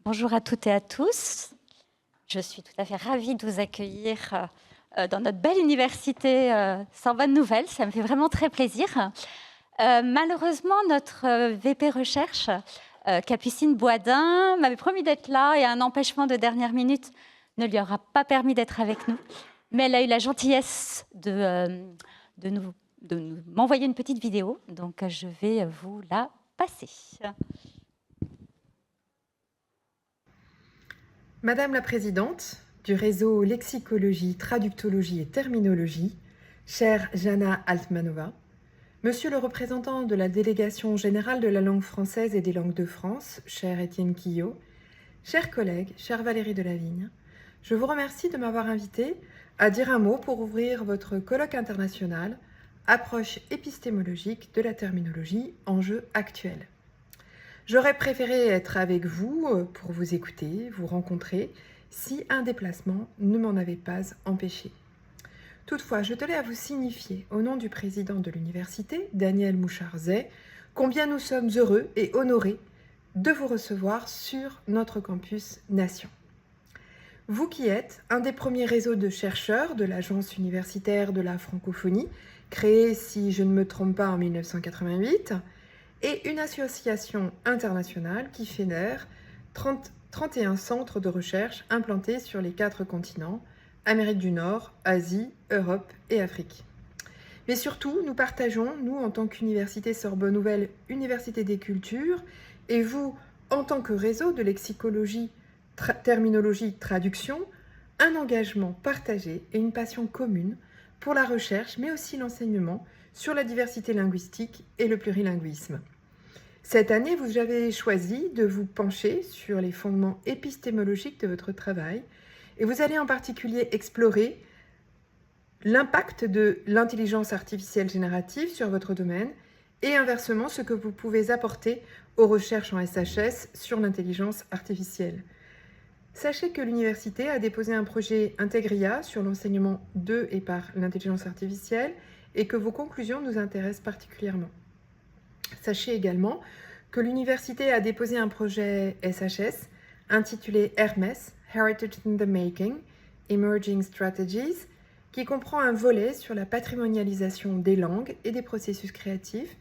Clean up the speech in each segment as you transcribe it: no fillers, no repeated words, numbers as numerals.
Bonjour à toutes et à tous. Je suis tout à fait ravie de vous accueillir dans notre belle université Sorbonne Nouvelle. Ça me fait vraiment très plaisir. Malheureusement, notre VP Recherche, Capucine Boisdin, m'avait promis d'être là et un empêchement de dernière minute ne lui aura pas permis d'être avec nous. Mais elle a eu la gentillesse de m'envoyer une petite vidéo, donc je vais vous la passer. Madame la Présidente du réseau Lexicologie, Traductologie et Terminologie, chère Jana Altmanova, Monsieur le représentant de la Délégation générale de la langue française et des langues de France, cher Étienne Quillot, chers collègues, chère Valérie Delavigne, je vous remercie de m'avoir invité à dire un mot pour ouvrir votre colloque international « Approche épistémologique de la terminologie, enjeux actuels ». J'aurais préféré être avec vous pour vous écouter, vous rencontrer, si un déplacement ne m'en avait pas empêché. Toutefois, je tenais à vous signifier, au nom du président de l'université, Daniel Mouchard-Zay, combien nous sommes heureux et honorés de vous recevoir sur notre campus Nation. Vous qui êtes un des premiers réseaux de chercheurs de l'Agence universitaire de la francophonie, créée, si je ne me trompe pas, en 1988, et une association internationale qui fédère 31 centres de recherche implantés sur les 4 continents, Amérique du Nord, Asie, Europe et Afrique. Mais surtout, nous partageons, nous en tant qu'Université Sorbonne Nouvelle, Université des Cultures, et vous en tant que réseau de lexicologie, terminologie, traduction, un engagement partagé et une passion commune pour la recherche, mais aussi l'enseignement sur la diversité linguistique et le plurilinguisme. Cette année, vous avez choisi de vous pencher sur les fondements épistémologiques de votre travail et vous allez en particulier explorer l'impact de l'intelligence artificielle générative sur votre domaine et inversement ce que vous pouvez apporter aux recherches en SHS sur l'intelligence artificielle. Sachez que l'université a déposé un projet Integria sur l'enseignement de et par l'intelligence artificielle et que vos conclusions nous intéressent particulièrement. Sachez également que l'université a déposé un projet SHS intitulé Hermes, Heritage in the Making, Emerging Strategies, qui comprend un volet sur la patrimonialisation des langues et des processus créatifs,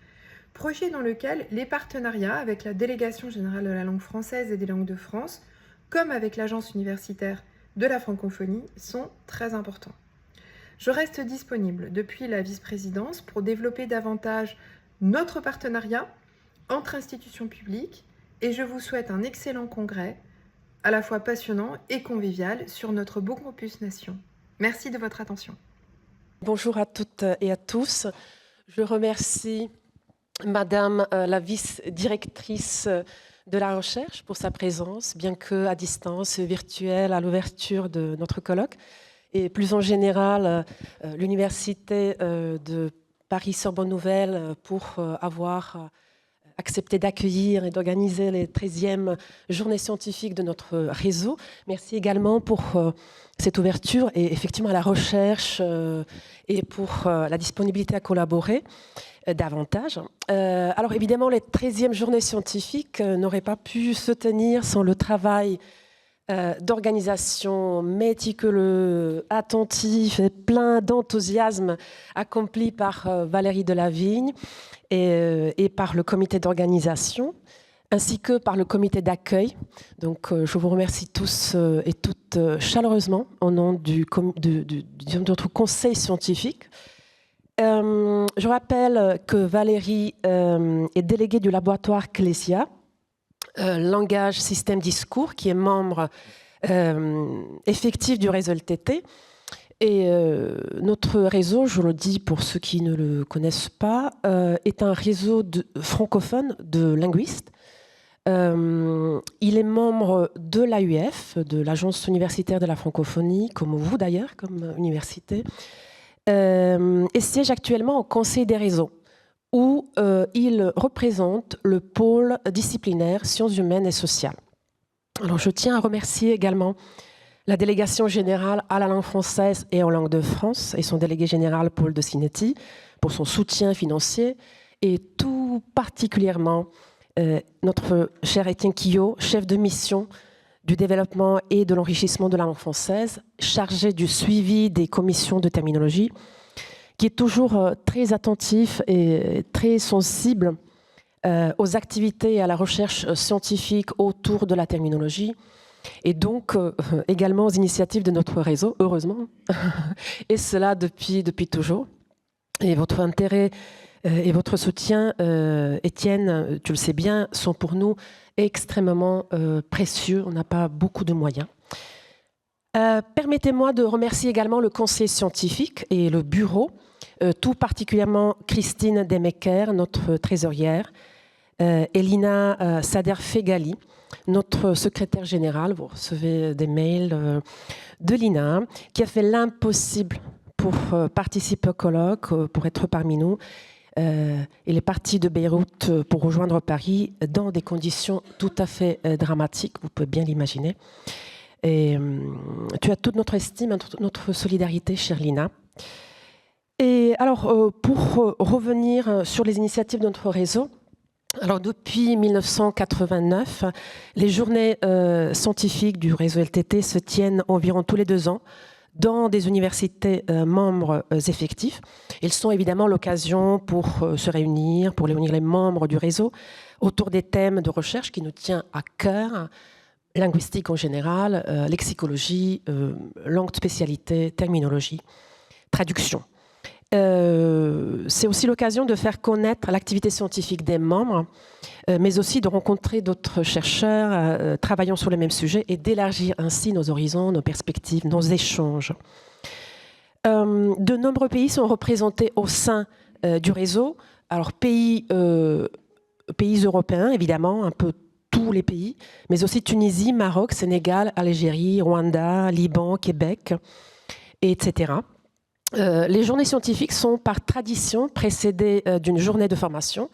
projet dans lequel les partenariats avec la Délégation générale de la langue française et des langues de France, comme avec l'Agence universitaire de la francophonie, sont très importants. Je reste disponible depuis la vice-présidence pour développer davantage notre partenariat entre institutions publiques et je vous souhaite un excellent congrès, à la fois passionnant et convivial, sur notre beau campus Nation. Merci de votre attention. Bonjour à toutes et à tous. Je remercie Madame la vice-directrice de la recherche pour sa présence, bien qu'à distance, virtuelle, à l'ouverture de notre colloque, et plus en général, l'Université de Paris-Sorbonne Nouvelle pour avoir accepté d'accueillir et d'organiser les 13e journées scientifiques de notre réseau. Merci également pour cette ouverture et effectivement à la recherche et pour la disponibilité à collaborer davantage. Alors évidemment, les 13e journées scientifiques n'auraient pas pu se tenir sans le travail d'organisation méticuleux, attentif et plein d'enthousiasme accompli par Valérie Delavigne et par le comité d'organisation, ainsi que par le comité d'accueil. Donc je vous remercie tous et toutes chaleureusement au nom de notre conseil scientifique. Je rappelle que Valérie est déléguée du laboratoire Clésia, langage, système, discours, qui est membre effectif du réseau LTT. Et notre réseau, je le dis pour ceux qui ne le connaissent pas, est un réseau francophone de linguistes. Il est membre de l'AUF, de l'Agence universitaire de la francophonie, comme vous d'ailleurs, comme université, et siège actuellement au Conseil des réseaux, où il représente le pôle disciplinaire sciences humaines et sociales. Alors, je tiens à remercier également la délégation générale à la langue française et aux langues de France et son délégué général Paul de Sinetti pour son soutien financier et tout particulièrement notre cher Étienne Quillot, chef de mission du développement et de l'enrichissement de la langue française, chargé du suivi des commissions de terminologie, qui est toujours très attentif et très sensible aux activités et à la recherche scientifique autour de la terminologie, et donc également aux initiatives de notre réseau, heureusement, et cela depuis toujours. Et votre intérêt et votre soutien, Étienne, tu le sais bien, sont pour nous extrêmement précieux. On n'a pas beaucoup de moyens. Permettez-moi de remercier également le conseil scientifique et le bureau, tout particulièrement Christine Demecker, notre trésorière, Elina Sader-Fegali, notre secrétaire générale. Vous recevez des mails de Lina, qui a fait l'impossible pour participer au colloque, pour être parmi nous. Il est parti de Beyrouth pour rejoindre Paris dans des conditions tout à fait dramatiques, vous pouvez bien l'imaginer. Et tu as toute notre estime, notre solidarité, chère Lina. Et alors, pour revenir sur les initiatives de notre réseau, alors depuis 1989, les journées scientifiques du réseau LTT se tiennent environ tous les 2 ans dans des universités membres effectifs. Ils sont évidemment l'occasion pour se réunir, pour réunir les membres du réseau autour des thèmes de recherche qui nous tient à cœur, linguistique en général, lexicologie, langue de spécialité, terminologie, traduction. C'est aussi l'occasion de faire connaître l'activité scientifique des membres, mais aussi de rencontrer d'autres chercheurs travaillant sur les mêmes sujets et d'élargir ainsi nos horizons, nos perspectives, nos échanges. De nombreux pays sont représentés au sein du réseau. Alors pays européens, évidemment, un peu tous les pays, mais aussi Tunisie, Maroc, Sénégal, Algérie, Rwanda, Liban, Québec, etc. Les journées scientifiques sont par tradition précédées d'une journée de formation.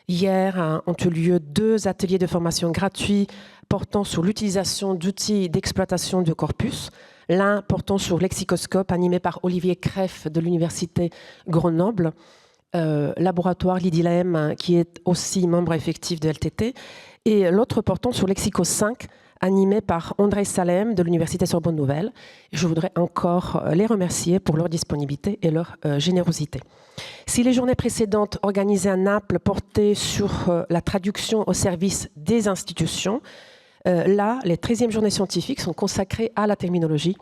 Hier ont eu lieu 2 ateliers de formation gratuits portant sur l'utilisation d'outils d'exploitation du corpus. L'un portant sur Lexicoscope, animé par Olivier Creff de l'Université Grenoble, laboratoire Lidilem, qui est aussi membre effectif de LTT, et l'autre portant sur Lexico 5, animé par André Salem de l'Université Sorbonne Nouvelle. Je voudrais encore les remercier pour leur disponibilité et leur générosité. Si les journées précédentes organisaient un Naples porté sur la traduction au service des institutions, là, les 13e journées scientifiques sont consacrées à la terminologie.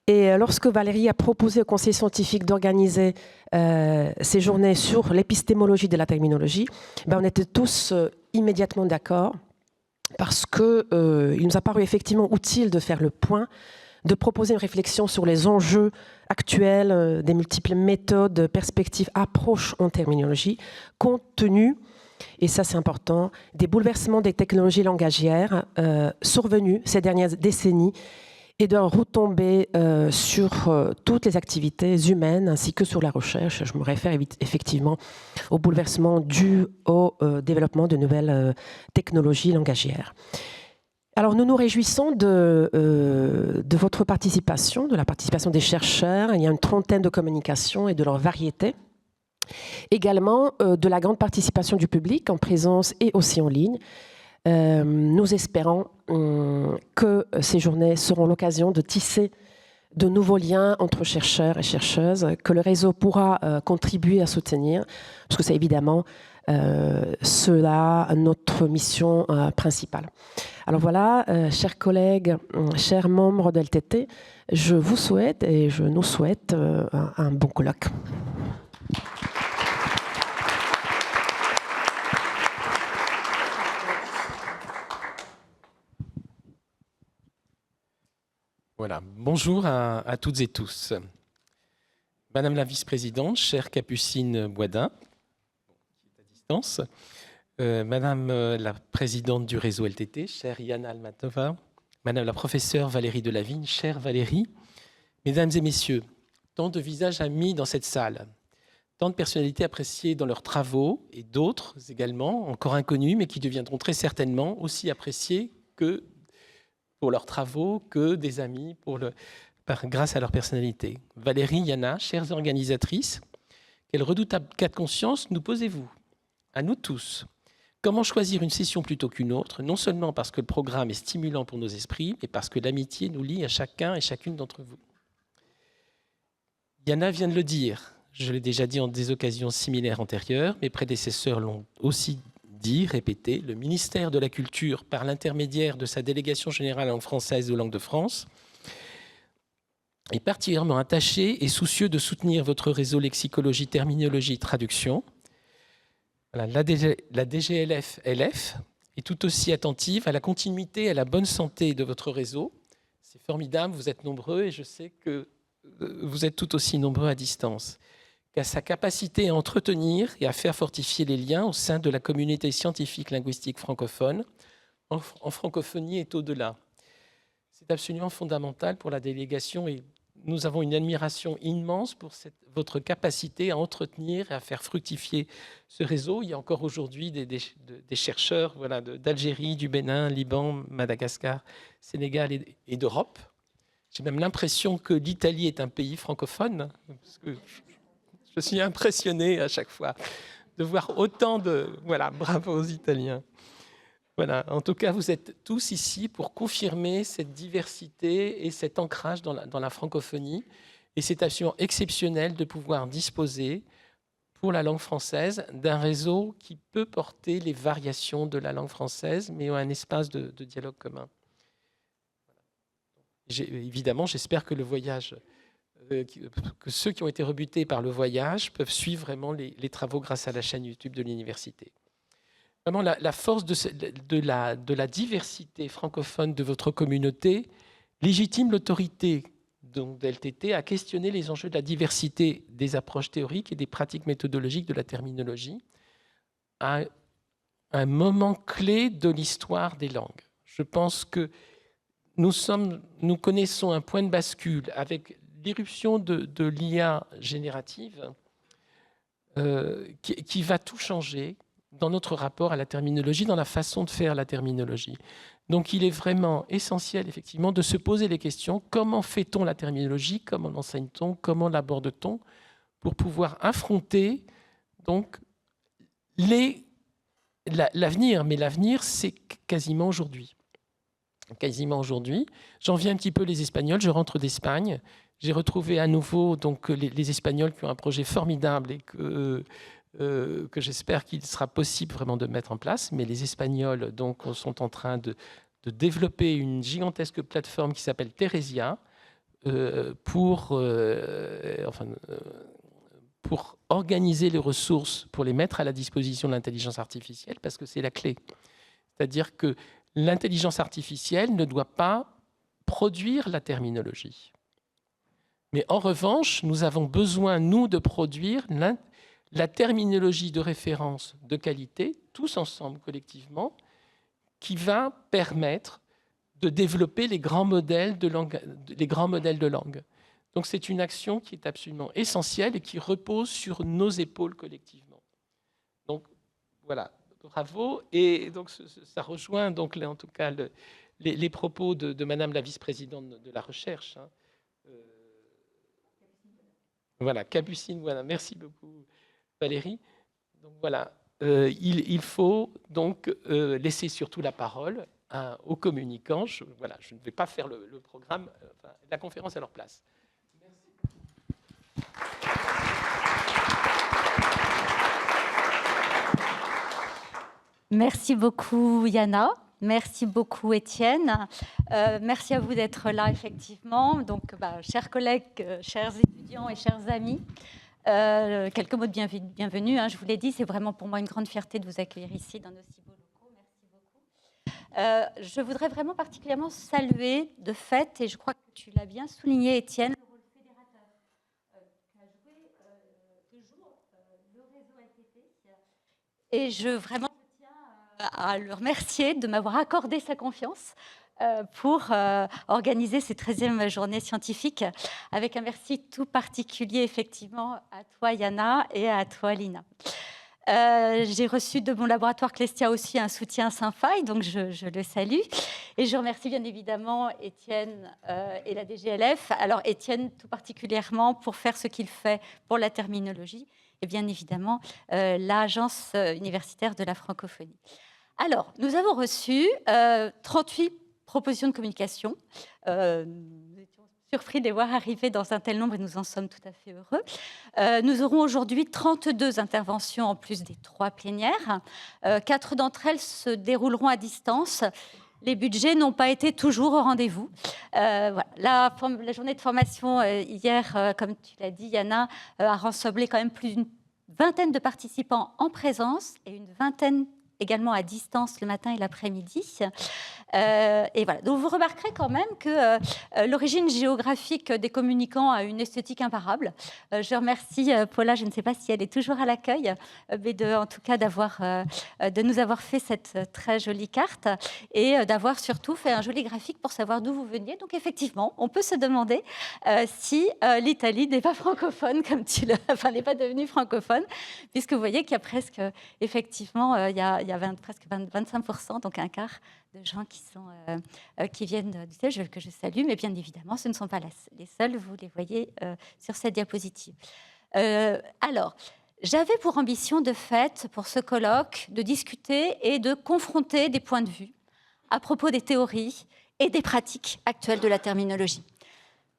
Et lorsque Valérie a proposé au conseil scientifique d'organiser ces journées sur l'épistémologie de la terminologie, on était tous immédiatement d'accord, parce qu'il nous a paru effectivement utile de faire le point, de proposer une réflexion sur les enjeux actuels, des multiples méthodes, perspectives, approches en terminologie, compte tenu, et ça c'est important, des bouleversements des technologies langagières survenus ces dernières décennies et de retombées sur toutes les activités humaines ainsi que sur la recherche. Je me réfère effectivement au bouleversement dû au développement de nouvelles technologies langagières. Alors nous nous réjouissons de votre participation, de la participation des chercheurs. Il y a une 30aine de communications et de leur variété. Également de la grande participation du public en présence et aussi en ligne. Nous espérons que ces journées seront l'occasion de tisser de nouveaux liens entre chercheurs et chercheuses, que le réseau pourra contribuer à soutenir, parce que c'est évidemment cela notre mission principale. Alors voilà, chers collègues, chers membres de LTT, je vous souhaite et je nous souhaite un bon colloque. Voilà, bonjour à toutes et tous. Madame la vice-présidente, chère Capucine Boisdin, qui est à distance, Madame la présidente du réseau LTT, chère Yana Almatova, Madame la professeure Valérie Delavigne, chère Valérie, Mesdames et Messieurs, tant de visages amis dans cette salle, tant de personnalités appréciées dans leurs travaux et d'autres également, encore inconnus, mais qui deviendront très certainement aussi appréciés que pour leurs travaux, que des amis grâce à leur personnalité. Valérie, Yana, chères organisatrices, quel redoutable cas de conscience nous posez-vous, à nous tous, Comment choisir une session plutôt qu'une autre? Non seulement parce que le programme est stimulant pour nos esprits, mais parce que l'amitié nous lie à chacun et chacune d'entre vous. Yana vient de le dire, je l'ai déjà dit en des occasions similaires antérieures, mes prédécesseurs l'ont aussi dit, répété, le ministère de la Culture, par l'intermédiaire de sa délégation générale en langue française et aux langues de France, est particulièrement attaché et soucieux de soutenir votre réseau lexicologie, terminologie, traduction. Voilà, la DGLF-LF est tout aussi attentive à la continuité et à la bonne santé de votre réseau. C'est formidable, vous êtes nombreux et je sais que vous êtes tout aussi nombreux à distance. Qu'à sa capacité à entretenir et à faire fortifier les liens au sein de la communauté scientifique linguistique francophone, en francophonie et au-delà. C'est absolument fondamental pour la délégation et nous avons une admiration immense pour votre capacité à entretenir et à faire fructifier ce réseau. Il y a encore aujourd'hui des chercheurs voilà, d'Algérie, du Bénin, Liban, Madagascar, Sénégal et d'Europe. J'ai même l'impression que l'Italie est un pays francophone, parce que je suis impressionné à chaque fois de voir autant de... Voilà, bravo aux Italiens. Voilà, en tout cas, vous êtes tous ici pour confirmer cette diversité et cet ancrage dans la francophonie. Et c'est absolument exceptionnel de pouvoir disposer, pour la langue française, d'un réseau qui peut porter les variations de la langue française, mais un espace de dialogue commun. Évidemment, j'espère que le voyage, que ceux qui ont été rebutés par le voyage peuvent suivre vraiment les travaux grâce à la chaîne YouTube de l'université. Vraiment, la force de la diversité francophone de votre communauté légitime l'autorité d'LTT à questionner les enjeux de la diversité des approches théoriques et des pratiques méthodologiques de la terminologie à un moment clé de l'histoire des langues. Je pense que nous connaissons un point de bascule avec l'irruption de l'IA générative qui va tout changer dans notre rapport à la terminologie, dans la façon de faire la terminologie. Donc il est vraiment essentiel, effectivement, de se poser les questions. Comment fait-on la terminologie? Comment l'enseigne-t-on? Comment l'aborde-t-on? Pour pouvoir affronter donc, l'avenir. Mais l'avenir, c'est quasiment aujourd'hui. Quasiment aujourd'hui. J'en viens un petit peu les Espagnols. Je rentre d'Espagne. J'ai retrouvé à nouveau donc, les Espagnols qui ont un projet formidable et que j'espère qu'il sera possible vraiment de mettre en place. Mais les Espagnols donc, sont en train de développer une gigantesque plateforme qui s'appelle Theresia pour organiser les ressources, pour les mettre à la disposition de l'intelligence artificielle, parce que c'est la clé. C'est-à-dire que l'intelligence artificielle ne doit pas produire la terminologie. Mais en revanche, nous avons besoin, nous, de produire la terminologie de référence de qualité, tous ensemble, collectivement, qui va permettre de développer les grands modèles de langue. Donc c'est une action qui est absolument essentielle et qui repose sur nos épaules collectivement. Donc voilà, bravo. Et donc ça rejoint donc, en tout cas les propos de Madame la vice-présidente de la recherche. Hein. Voilà, Capucine, voilà. Merci beaucoup Valérie. Donc voilà, il faut donc laisser surtout la parole aux communicants. Je ne vais pas faire le programme, la conférence à leur place. Merci beaucoup Yana. Merci beaucoup Étienne. Merci à vous d'être là effectivement. Donc, chers collègues, chers étudiants et chers amis, quelques mots de bienvenue. Hein, je vous l'ai dit, c'est vraiment pour moi une grande fierté de vous accueillir ici dans nos si beaux locaux. Merci beaucoup. Je voudrais vraiment particulièrement saluer de fait, et je crois que tu l'as bien souligné Étienne, le rôle fédérateur qu'a joué toujours le réseau LTT. Et je tiens à le remercier de m'avoir accordé sa confiance pour organiser ces 13e journées scientifiques, avec un merci tout particulier effectivement à toi Yana et à toi Lina. J'ai reçu de mon laboratoire Clestia aussi un soutien sans faille, donc je le salue. Et je remercie bien évidemment Étienne et la DGLF. Alors Étienne tout particulièrement pour faire ce qu'il fait pour la terminologie, et bien évidemment l'Agence universitaire de la francophonie. Alors, nous avons reçu 38 propositions de communication. Nous étions surpris de les voir arriver dans un tel nombre et nous en sommes tout à fait heureux. Nous aurons aujourd'hui 32 interventions en plus des 3 plénières. 4 d'entre elles se dérouleront à distance. Les budgets n'ont pas été toujours au rendez-vous. Voilà. La journée de formation hier, comme tu l'as dit, Yana, a rassemblé quand même plus d'une vingtaine de participants en présence et une vingtaine également à distance le matin et l'après-midi. Et voilà. Donc vous remarquerez quand même que l'origine géographique des communicants a une esthétique imparable. Je remercie Paula, je ne sais pas si elle est toujours à l'accueil, mais en tout cas de nous avoir fait cette très jolie carte et d'avoir surtout fait un joli graphique pour savoir d'où vous veniez. Donc effectivement, on peut se demander si l'Italie n'est pas francophone, n'est pas devenue francophone, puisque vous voyez qu'il y a presque, effectivement, il y a presque 25%, donc un quart de gens qui viennent d'Italie, que je salue, mais bien évidemment, ce ne sont pas les seuls, vous les voyez sur cette diapositive. Alors, j'avais pour ambition de fait, pour ce colloque, de discuter et de confronter des points de vue à propos des théories et des pratiques actuelles de la terminologie.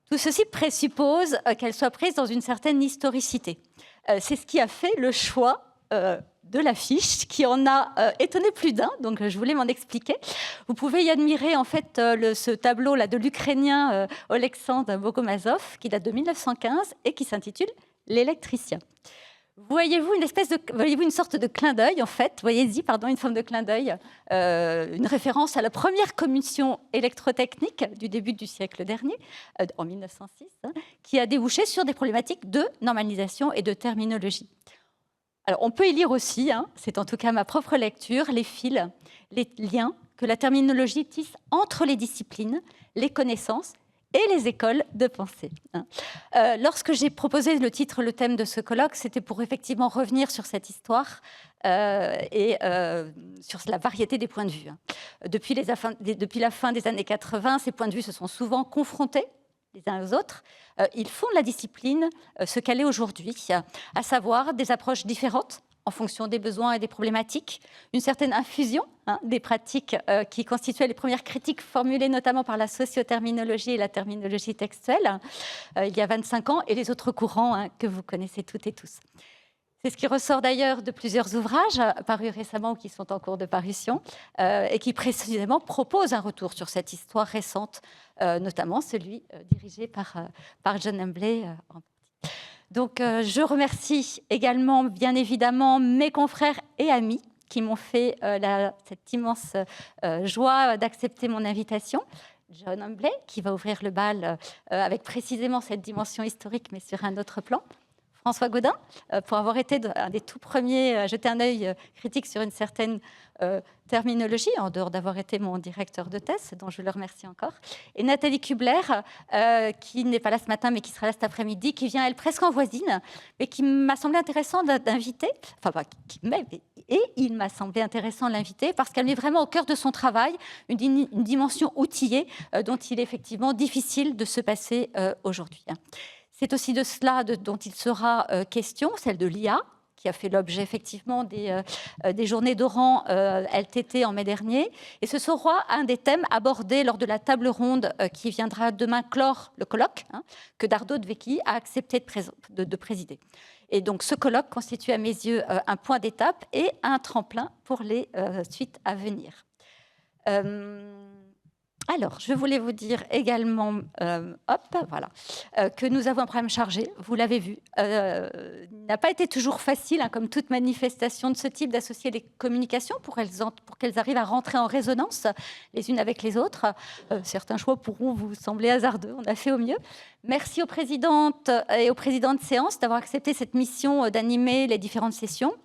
Tout ceci présuppose qu'elle soit prise dans une certaine historicité. C'est ce qui a fait le choix de l'affiche, qui en a étonné plus d'un, donc je voulais m'en expliquer. Vous pouvez y admirer en fait ce tableau-là de l'Ukrainien Oleksandr Bogomazov, qui date de 1915 et qui s'intitule « L'électricien ». Voyez-vous une sorte de clin d'œil, en fait, voyez-y, une forme de clin d'œil, une référence à la première commission électrotechnique du début du siècle dernier, en 1906, qui a débouché sur des problématiques de normalisation et de terminologie. Alors, on peut y lire aussi, c'est en tout cas ma propre lecture, les fils, les liens que la terminologie tisse entre les disciplines, les connaissances et les écoles de pensée. Lorsque j'ai proposé le thème de ce colloque, c'était pour effectivement revenir sur cette histoire et sur la variété des points de vue. Depuis la fin des années 80, ces points de vue se sont souvent confrontés les uns aux autres. Ils font de la discipline ce qu'elle est aujourd'hui, à savoir des approches différentes en fonction des besoins et des problématiques, une certaine infusion des pratiques qui constituaient les premières critiques formulées notamment par la socioterminologie et la terminologie textuelle il y a 25 ans, et les autres courants que vous connaissez toutes et tous. C'est ce qui ressort d'ailleurs de plusieurs ouvrages parus récemment ou qui sont en cours de parution et qui précisément proposent un retour sur cette histoire récente, notamment celui dirigé par John Embley. Donc je remercie également bien évidemment mes confrères et amis qui m'ont fait cette immense joie d'accepter mon invitation. John Embley qui va ouvrir le bal avec précisément cette dimension historique mais sur un autre plan. François Gaudin, pour avoir été un des tout premiers à jeter un œil critique sur une certaine terminologie, en dehors d'avoir été mon directeur de thèse, dont je le remercie encore. Et Nathalie Kubler, qui n'est pas là ce matin, mais qui sera là cet après-midi, qui vient, elle, presque en voisine, mais qui m'a semblé intéressant d'inviter, et il m'a semblé intéressant de l'inviter, parce qu'elle met vraiment au cœur de son travail une dimension outillée dont il est effectivement difficile de se passer aujourd'hui. C'est aussi de cela dont il sera question, celle de l'IA, qui a fait l'objet effectivement des journées d'Oran LTT en mai dernier. Et ce sera un des thèmes abordés lors de la table ronde qui viendra demain clore le colloque, que Dardo Dvecki a accepté de présider. Et donc ce colloque constitue à mes yeux un point d'étape et un tremplin pour les suites à venir. Alors, je voulais vous dire également que nous avons un programme chargé, vous l'avez vu. Il n'a pas été toujours facile, comme toute manifestation de ce type, d'associer les communications pour qu'elles arrivent à rentrer en résonance les unes avec les autres. Certains choix pourront vous sembler hasardeux, on a fait au mieux. Merci aux présidentes et aux présidents de séance d'avoir accepté cette mission d'animer les différentes sessions.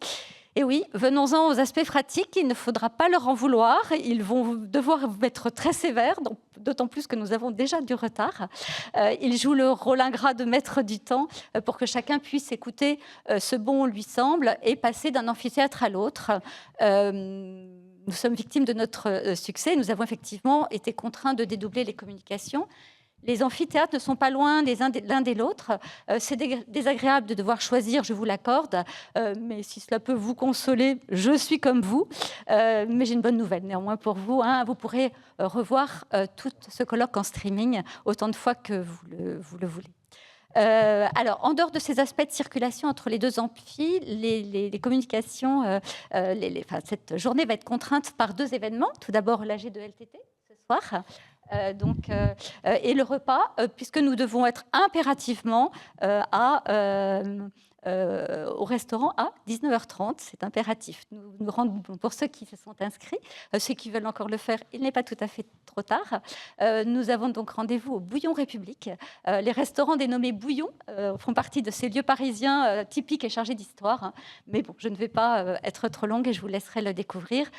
Et oui, venons-en aux aspects pratiques, il ne faudra pas leur en vouloir, ils vont devoir être très sévères, d'autant plus que nous avons déjà du retard. Ils jouent le rôle ingrat de maître du temps pour que chacun puisse écouter ce bon lui semble et passer d'un amphithéâtre à l'autre. Nous sommes victimes de notre succès, nous avons effectivement été contraints de dédoubler les communications. Les amphithéâtres ne sont pas loin l'un des l'autre. C'est désagréable de devoir choisir, je vous l'accorde, mais si cela peut vous consoler, je suis comme vous. Mais j'ai une bonne nouvelle néanmoins pour vous. Vous pourrez revoir tout ce colloque en streaming autant de fois que vous le voulez. Alors, en dehors de ces aspects de circulation entre les deux amphis, les communications, cette journée va être contrainte par 2 événements. Tout d'abord, l'AG de LTT ce soir. Et le repas, puisque nous devons être impérativement au restaurant à 19h30, c'est impératif. Nous rendons, pour ceux qui se sont inscrits, ceux qui veulent encore le faire, il n'est pas tout à fait trop tard. Nous avons donc rendez-vous au Bouillon République. Les restaurants dénommés Bouillon font partie de ces lieux parisiens typiques et chargés d'histoire. Mais bon, je ne vais pas être trop longue et je vous laisserai le découvrir.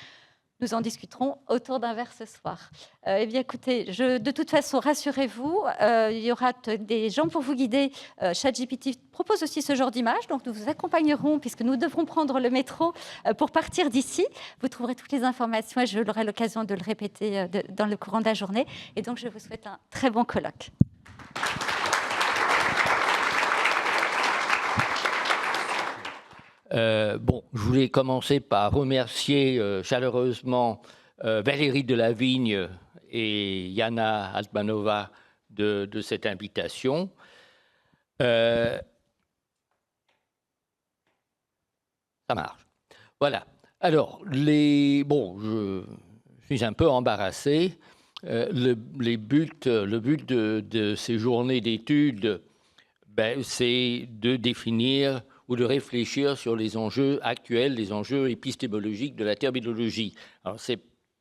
Nous en discuterons autour d'un verre ce soir. Eh bien, écoutez, de toute façon, rassurez-vous, il y aura des gens pour vous guider. ChatGPT propose aussi ce genre d'image, donc nous vous accompagnerons puisque nous devrons prendre le métro pour partir d'ici. Vous trouverez toutes les informations et je l'aurai l'occasion de le répéter dans le courant de la journée. Et donc, je vous souhaite un très bon colloque. Je voulais commencer par remercier chaleureusement Valérie Delavigne et Jana Altmanova de cette invitation. Ça marche. Voilà. Alors, je suis un peu embarrassé. Le but de ces journées d'études, c'est de définir ou de réfléchir sur les enjeux actuels, les enjeux épistémologiques de la terminologie. Alors, c'est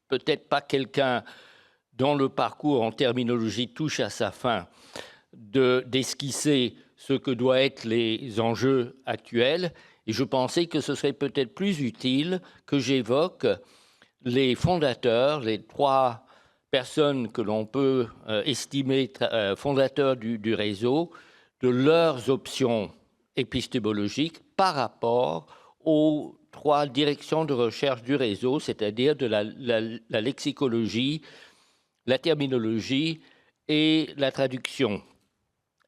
peut-être pas quelqu'un dont le parcours en terminologie touche à sa fin d'esquisser ce que doivent être les enjeux actuels, et je pensais que ce serait peut-être plus utile que j'évoque les fondateurs, les 3 personnes que l'on peut estimer fondateurs du réseau, de leurs options épistémologique par rapport aux 3 directions de recherche du réseau, c'est-à-dire de la lexicologie, la terminologie et la traduction.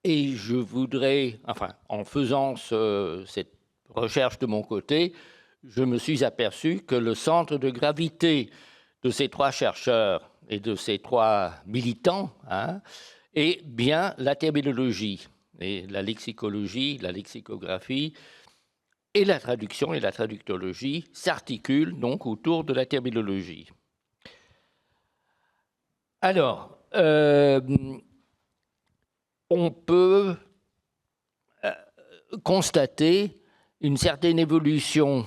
Et je voudrais, en faisant cette recherche de mon côté, je me suis aperçu que le centre de gravité de ces 3 chercheurs et de ces 3 militants est bien la terminologie. Et la lexicologie, la lexicographie et la traduction et la traductologie s'articulent donc autour de la terminologie. Alors, on peut constater une certaine évolution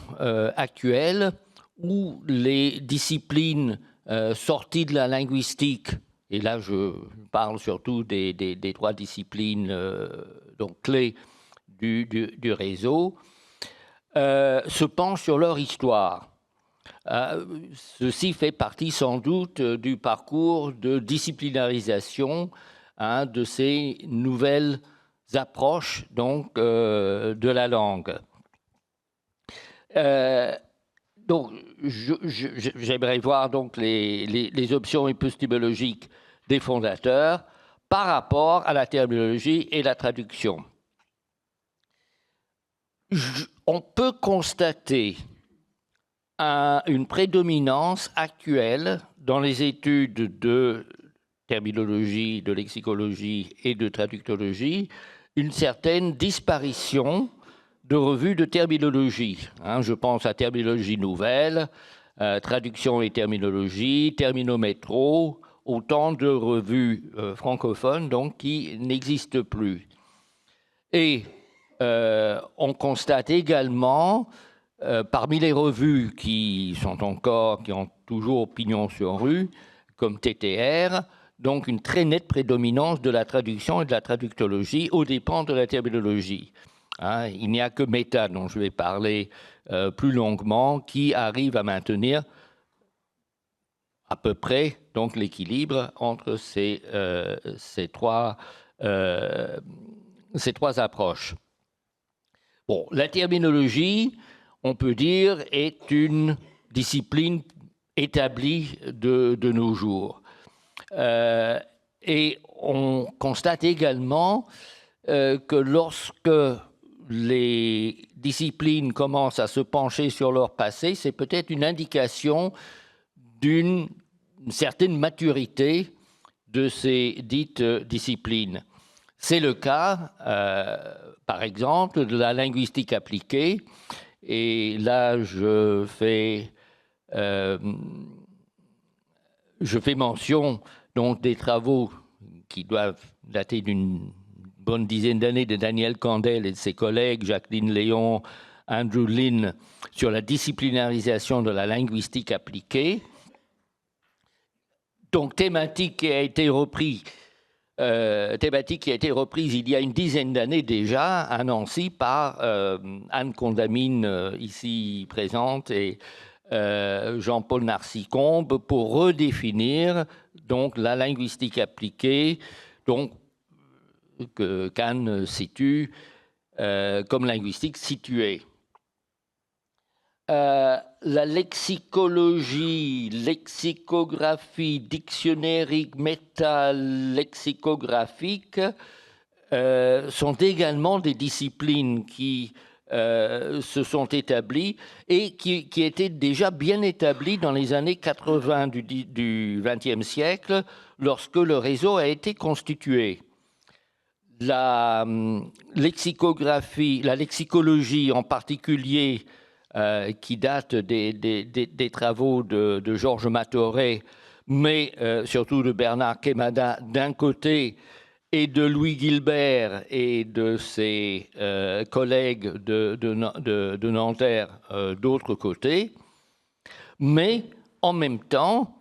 actuelle où les disciplines sorties de la linguistique, et là je parle surtout des 3 disciplines donc clés du réseau, se penchent sur leur histoire. Ceci fait partie sans doute du parcours de disciplinarisation de ces nouvelles approches donc, de la langue. Donc, j'aimerais voir donc les options épistémologiques des fondateurs par rapport à la terminologie et la traduction. On peut constater une prédominance actuelle dans les études de terminologie, de lexicologie et de traductologie, une certaine disparition de revues de terminologie. Je pense à Terminologie nouvelle, Traduction et terminologie, Terminométro, autant de revues francophones donc, qui n'existent plus. Et on constate également, parmi les revues qui ont toujours pignon sur rue, comme TTR, donc une très nette prédominance de la traduction et de la traductologie aux dépens de la terminologie. Il n'y a que Meta, dont je vais parler plus longuement, qui arrive à maintenir à peu près donc l'équilibre entre ces 3 approches. Bon, la terminologie, on peut dire, est une discipline établie de nos jours. Et on constate également que lorsque les disciplines commencent à se pencher sur leur passé, c'est peut-être une indication d'une certaine maturité de ces dites disciplines. C'est le cas, par exemple, de la linguistique appliquée. Et là, je fais mention donc des travaux qui doivent dater d'une bonne dizaine d'années de Daniel Kandel et de ses collègues, Jacqueline Léon, Andrew Lynn, sur la disciplinarisation de la linguistique appliquée. Donc, thématique qui a été reprise il y a une dizaine d'années déjà à Nancy par Anne Condamine, ici présente, et Jean-Paul Narcy-Combe, pour redéfinir donc, la linguistique appliquée, donc, qu'Anne situe comme linguistique située. La lexicologie, lexicographie, dictionnérique, métalexicographique sont également des disciplines qui se sont établies et qui étaient déjà bien établies dans les années 80 du XXe siècle, lorsque le réseau a été constitué. La lexicographie, la lexicologie en particulier, qui date des travaux de Georges Matoret, mais surtout de Bernard Quémada d'un côté, et de Louis Gilbert et de ses collègues de Nanterre d'autre côté. Mais en même temps,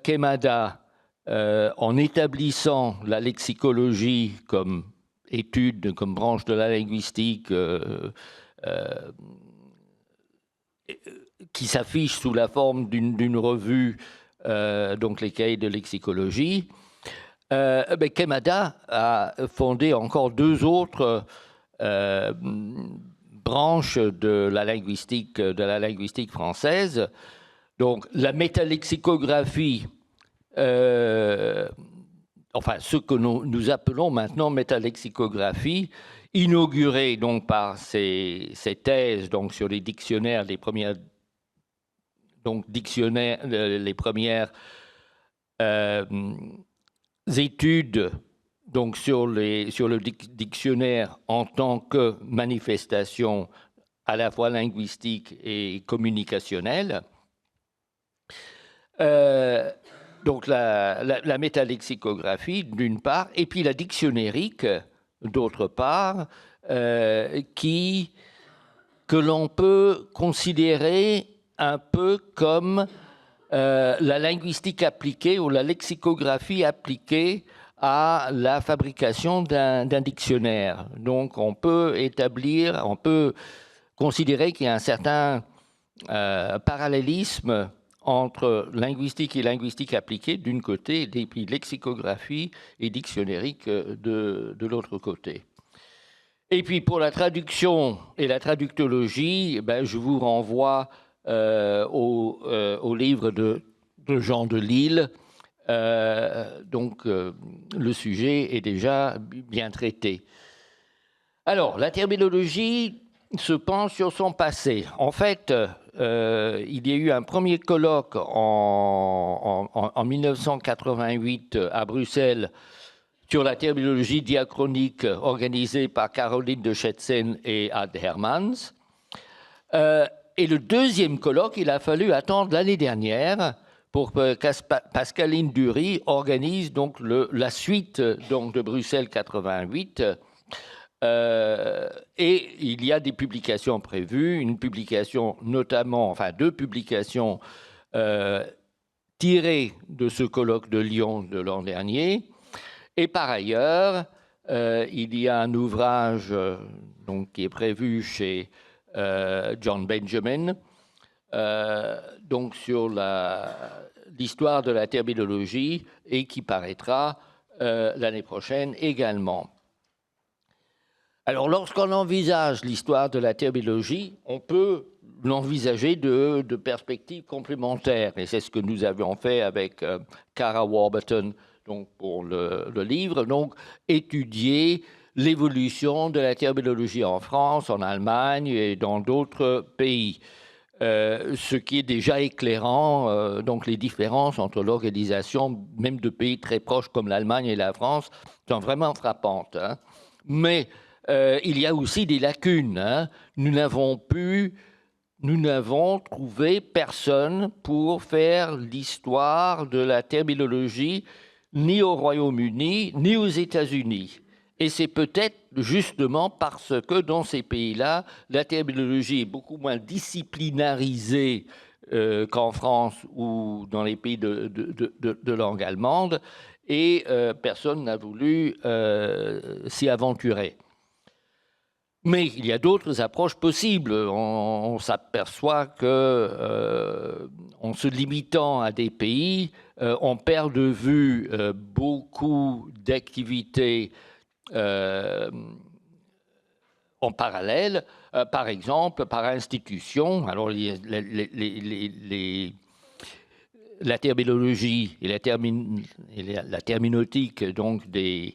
Quémada, en établissant la lexicologie comme étude, comme branche de la linguistique, qui s'affiche sous la forme d'une revue, donc les cahiers de lexicologie, Quémada a fondé encore deux autres branches de la linguistique française. Donc la métalexicographie, enfin ce que nous appelons maintenant métalexicographie, inaugurée donc par ces thèses donc sur les dictionnaires, les premières études donc sur le dictionnaire en tant que manifestation à la fois linguistique et communicationnelle. Donc la métalexicographie d'une part, et puis la dictionnérique d'autre part, que l'on peut considérer un peu comme la linguistique appliquée ou la lexicographie appliquée à la fabrication d'un dictionnaire. Donc on peut considérer qu'il y a un certain parallélisme entre linguistique et linguistique appliquée d'une côté, et puis lexicographie et dictionnérique de l'autre côté. Et puis pour la traduction et la traductologie, je vous renvoie au livre de Jean Delisle. Donc le sujet est déjà bien traité. Alors, la terminologie se penche sur son passé. En fait, il y a eu un premier colloque en 1988 à Bruxelles sur la terminologie diachronique organisé par Caroline de Schetzen et Ad Hermans. Et le deuxième colloque, il a fallu attendre l'année dernière pour que Pascaline Dury organise donc la suite donc de Bruxelles 88. Et il y a des publications prévues, une publication notamment, enfin deux publications tirées de ce colloque de Lyon de l'an dernier. Et par ailleurs, il y a un ouvrage donc, qui est prévu chez John Benjamin, donc sur l'histoire de la terminologie et qui paraîtra l'année prochaine également. Alors, lorsqu'on envisage l'histoire de la terminologie, on peut l'envisager de perspectives complémentaires. Et c'est ce que nous avions fait avec Cara Warburton donc pour le livre, donc étudier l'évolution de la terminologie en France, en Allemagne et dans d'autres pays. Ce qui est déjà éclairant, donc les différences entre l'organisation, même de pays très proches comme l'Allemagne et la France, sont vraiment frappantes. Hein. Mais il y a aussi des lacunes. Hein. Nous n'avons trouvé personne pour faire l'histoire de la terminologie, ni au Royaume-Uni, ni aux États-Unis. Et c'est peut-être justement parce que dans ces pays-là, la terminologie est beaucoup moins disciplinarisée qu'en France ou dans les pays de langue allemande, et personne n'a voulu s'y aventurer. Mais il y a d'autres approches possibles. On s'aperçoit que, en se limitant à des pays, on perd de vue beaucoup d'activités en parallèle, par exemple, par institution. Alors, la terminologie et la terminotique donc des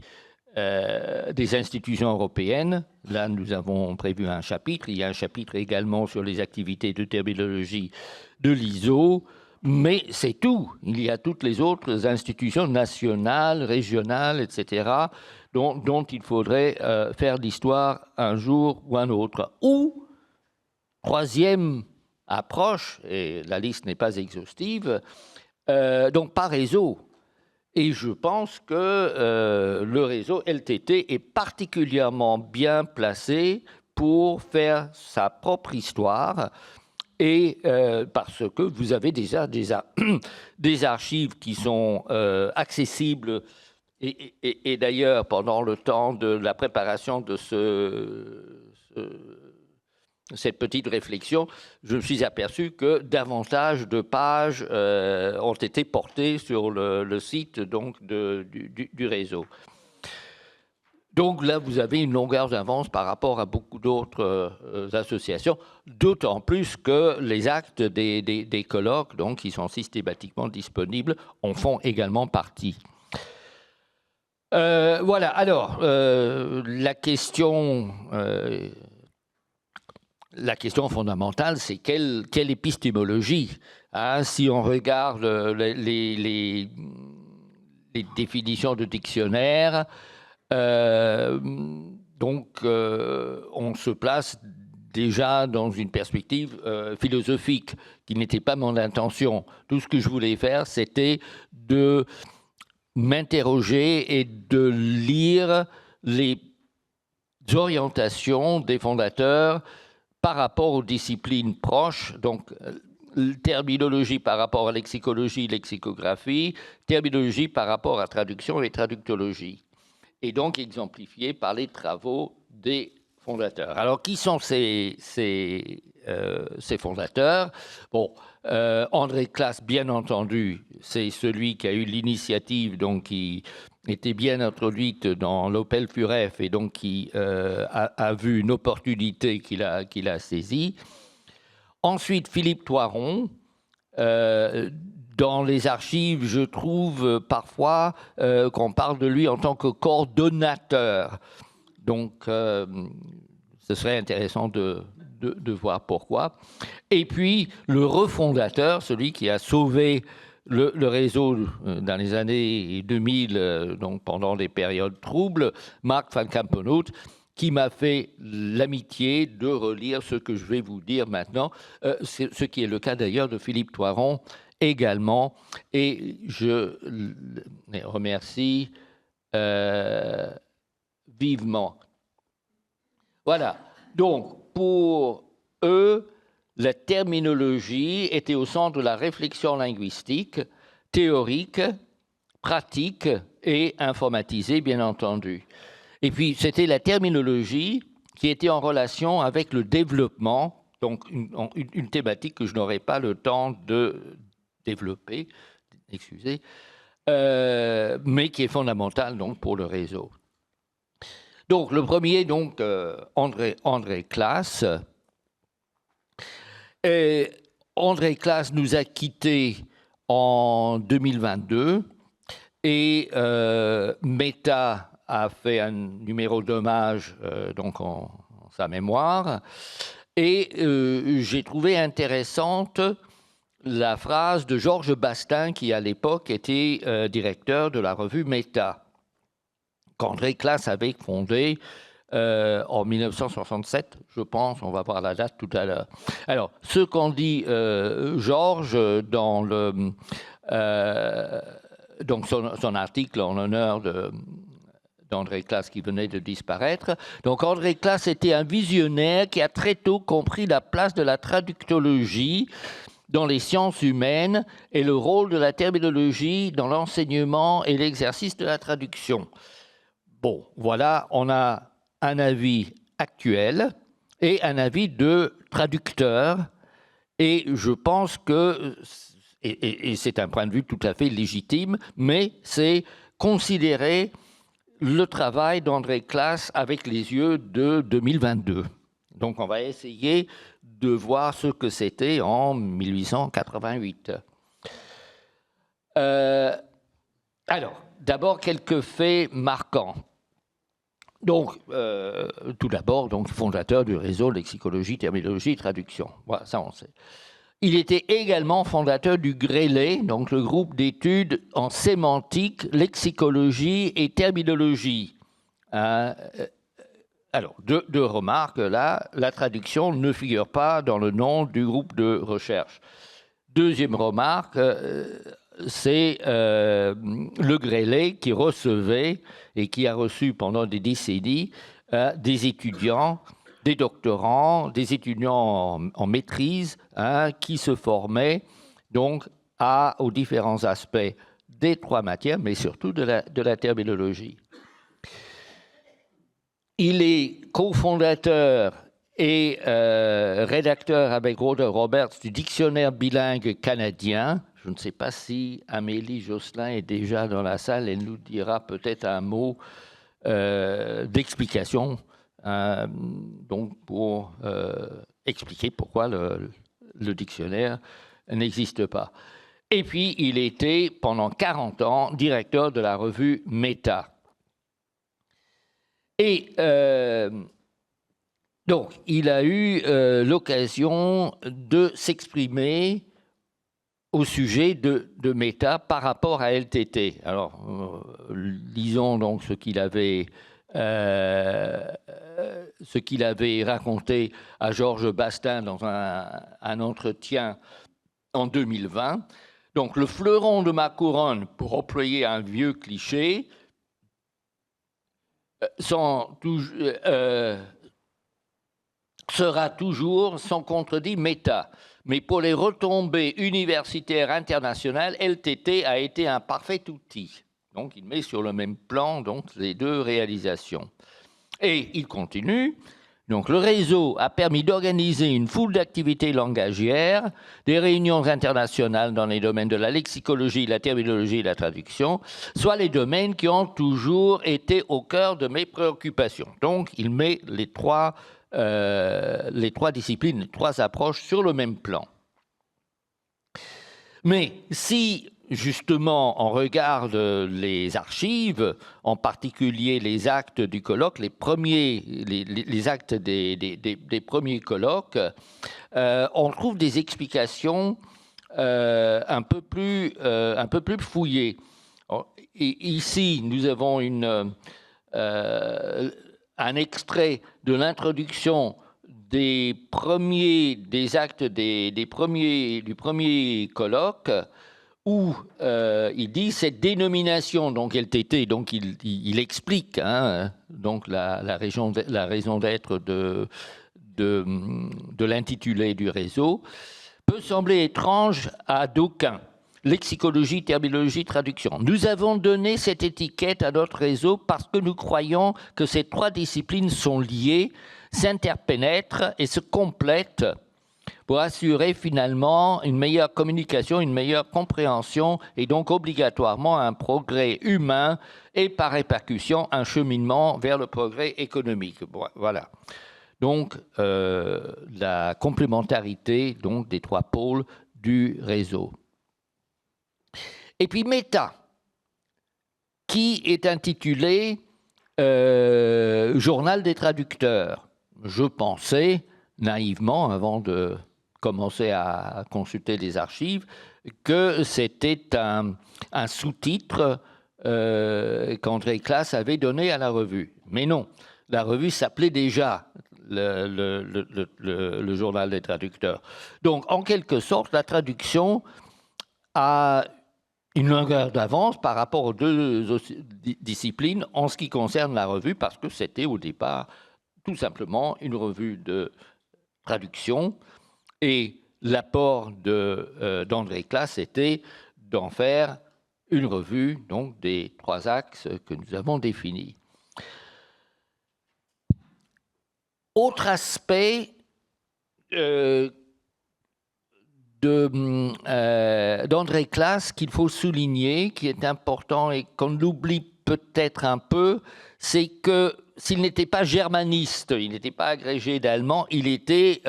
institutions européennes. Là, nous avons prévu un chapitre. Il y a un chapitre également sur les activités de terminologie de l'ISO. Mais c'est tout. Il y a toutes les autres institutions nationales, régionales, etc., dont il faudrait faire l'histoire un jour ou un autre. Ou, troisième approche, et la liste n'est pas exhaustive, donc par réseau. Et je pense que le réseau LTT est particulièrement bien placé pour faire sa propre histoire, et parce que vous avez déjà des archives qui sont accessibles. Et d'ailleurs, pendant le temps de la préparation de cette petite réflexion, je me suis aperçu que davantage de pages ont été portées sur le site donc, du réseau. Donc là, vous avez une longueur d'avance par rapport à beaucoup d'autres associations, d'autant plus que les actes des colloques, donc, qui sont systématiquement disponibles, en font également partie. Voilà, alors, la question fondamentale, c'est quelle épistémologie, hein, si on regarde les définitions de dictionnaire, donc on se place déjà dans une perspective philosophique qui n'était pas mon intention. Tout ce que je voulais faire, c'était de m'interroger et de lire les orientations des fondateurs par rapport aux disciplines proches, donc terminologie par rapport à lexicologie, lexicographie, terminologie par rapport à traduction et traductologie, et donc exemplifié par les travaux des fondateurs. Alors, qui sont ces fondateurs? Bon, André Claes, bien entendu, c'est celui qui a eu l'initiative, donc qui était bien introduite dans l'Opel Furef et donc qui a vu une opportunité qu'il a saisie. Ensuite, Philippe Thoiron. Dans les archives, je trouve parfois qu'on parle de lui en tant que coordonnateur. Donc, ce serait intéressant de voir pourquoi. Et puis, le refondateur, celui qui a sauvé le réseau dans les années 2000, donc pendant des périodes troubles, Mark van Campenhout, qui m'a fait l'amitié de relire ce que je vais vous dire maintenant, ce qui est le cas d'ailleurs de Philippe Thoiron également. Et je les remercie vivement. Voilà. Donc, pour eux, la terminologie était au centre de la réflexion linguistique, théorique, pratique et informatisée, bien entendu. Et puis, c'était la terminologie qui était en relation avec le développement, donc une thématique que je n'aurai pas le temps de développer, excusez, mais qui est fondamentale donc, pour le réseau. Donc, le premier, donc, André Claes. André Claes nous a quittés en 2022 Et Meta a fait un numéro d'hommage donc en sa mémoire. Et j'ai trouvé intéressante la phrase de Georges Bastin, qui à l'époque était directeur de la revue Meta, qu'André Classe avait fondée en 1967, je pense, on va voir la date tout à l'heure. Alors, ce qu'en dit Georges dans donc son article en l'honneur d'André Classe qui venait de disparaître. Donc André Classe était un visionnaire qui a très tôt compris la place de la traductologie dans les sciences humaines et le rôle de la terminologie dans l'enseignement et l'exercice de la traduction. Bon, voilà, on a un avis actuel et un avis de traducteur, et je pense que, et c'est un point de vue tout à fait légitime, mais c'est considérer le travail d'André Classe avec les yeux de 2022. Donc on va essayer de voir ce que c'était en 1888. Alors, d'abord quelques faits marquants. Donc, tout d'abord, donc fondateur du réseau Lexicologie, Terminologie, Traduction. Voilà, ça on sait. Il était également fondateur du GRELE, donc le groupe d'études en sémantique, lexicologie et terminologie. Alors, deux remarques là. La traduction ne figure pas dans le nom du groupe de recherche. Deuxième remarque, c'est le GRELE qui recevait et qui a reçu pendant des décennies des étudiants, des doctorants, des étudiants en maîtrise qui se formaient donc aux différents aspects des trois matières, mais surtout de la terminologie. Il est cofondateur et rédacteur avec Rhoda Roberts du dictionnaire bilingue canadien. Je ne sais pas si Amélie Josselin est déjà dans la salle, elle nous dira peut-être un mot d'explication, donc pour expliquer pourquoi le dictionnaire n'existe pas. Et puis, il était pendant 40 ans directeur de la revue Meta. Et donc, il a eu l'occasion de s'exprimer au sujet de Meta par rapport à LTT. Alors, lisons donc ce qu'il avait raconté à Georges Bastin dans un entretien en 2020. Donc, le fleuron de ma couronne, pour employer un vieux cliché, sera toujours, sans contredit, Meta. Mais pour les retombées universitaires internationales, LTT a été un parfait outil. Donc, il met sur le même plan donc, les deux réalisations. Et il continue. Donc, le réseau a permis d'organiser une foule d'activités langagières, des réunions internationales dans les domaines de la lexicologie, la terminologie et la traduction, soit les domaines qui ont toujours été au cœur de mes préoccupations. Donc, il met les trois disciplines, les trois approches sur le même plan. Mais si, justement, on regarde les archives, en particulier les actes du colloque, les actes des premiers colloques, on trouve des explications un peu plus fouillées. Et ici, nous avons un extrait de l'introduction des actes du premier colloque, où il dit cette dénomination, donc LTT, donc il explique donc la raison d'être de l'intitulé du réseau, peut sembler étrange à d'aucuns. Lexicologie, terminologie, traduction. Nous avons donné cette étiquette à notre réseau parce que nous croyons que ces trois disciplines sont liées, s'interpénètrent et se complètent pour assurer finalement une meilleure communication, une meilleure compréhension et donc obligatoirement un progrès humain et par répercussion un cheminement vers le progrès économique. Voilà. Donc la complémentarité donc, des trois pôles du réseau. Et puis Meta. qui est intitulé Journal des traducteurs. Je pensais naïvement, avant de commencer à consulter les archives, que c'était un sous-titre qu'André Classe avait donné à la revue. Mais non, la revue s'appelait déjà le Journal des traducteurs. Donc, en quelque sorte, la traduction a une longueur d'avance par rapport aux deux disciplines en ce qui concerne la revue, parce que c'était au départ tout simplement une revue de traduction, et l'apport d'André Classe était d'en faire une revue, donc des 3 axes que nous avons définis. Autre aspect d'André Classe qu'il faut souligner, qui est important et qu'on oublie peut-être un peu, c'est que s'il n'était pas germaniste, il n'était pas agrégé d'allemand, il était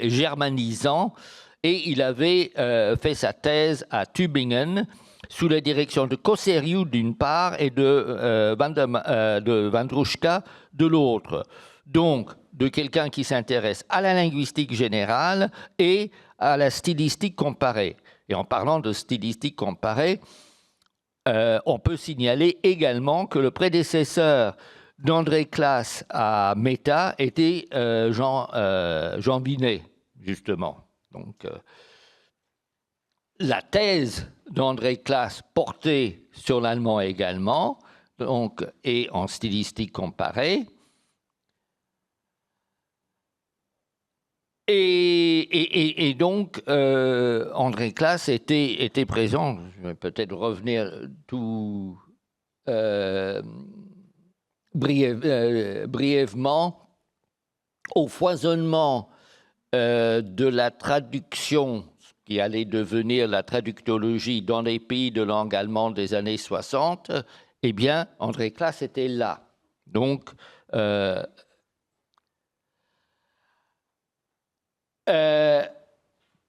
germanisant, et il avait fait sa thèse à Tübingen sous la direction de Cosseriu d'une part et de Wandruschka de l'autre. Donc, de quelqu'un qui s'intéresse à la linguistique générale et à la stylistique comparée. Et en parlant de stylistique comparée, on peut signaler également que le prédécesseur d'André Classe à Meta était Jean Binet, justement. Donc, la thèse d'André Classe portait sur l'allemand également, donc, et en stylistique comparée. Et donc, André Classe était présent, je vais peut-être revenir tout brièvement, au foisonnement de la traduction qui allait devenir la traductologie dans les pays de langue allemande des années 60, eh bien, André Classe était là. Donc,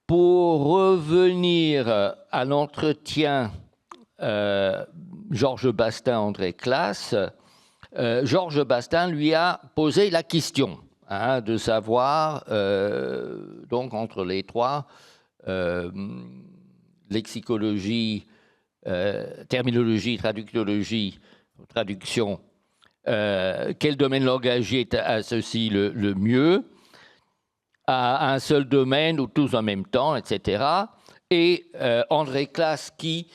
pour revenir à l'entretien Georges Bastin-André Classe, Georges Bastin lui a posé la question de savoir, donc entre les 3, lexicologie, terminologie, traductologie, traduction, quel domaine langagier associe le mieux à un seul domaine ou tous en même temps, etc. Et André Classe qui,